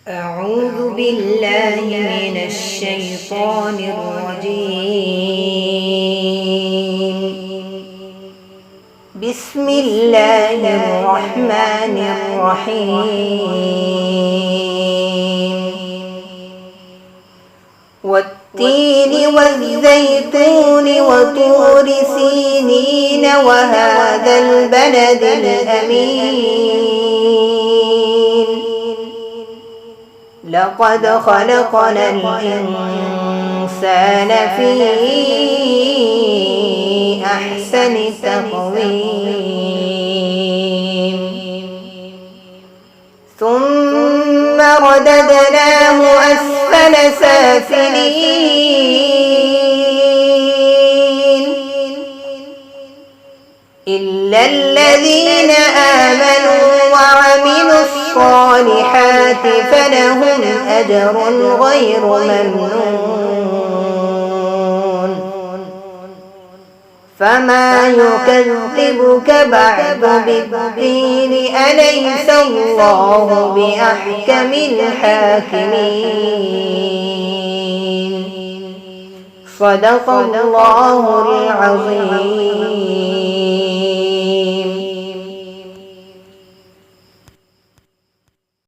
أعوذ بالله من الشيطان الرجيم. بسم الله الرحمن الرحيم. والتين والزيتون وطور سينين وهذا البلد الأمين. لقد خلقنا الإنسان في أحسن تقويم ثم رددناه أسفل سافلين إلا الذين آمنوا وعملوا الصالحات فلهم أجر غير ممنون. فما يكذبك بعد بالدين؟ أليس الله بأحكم الحاكمين؟ صدق الله العظيم.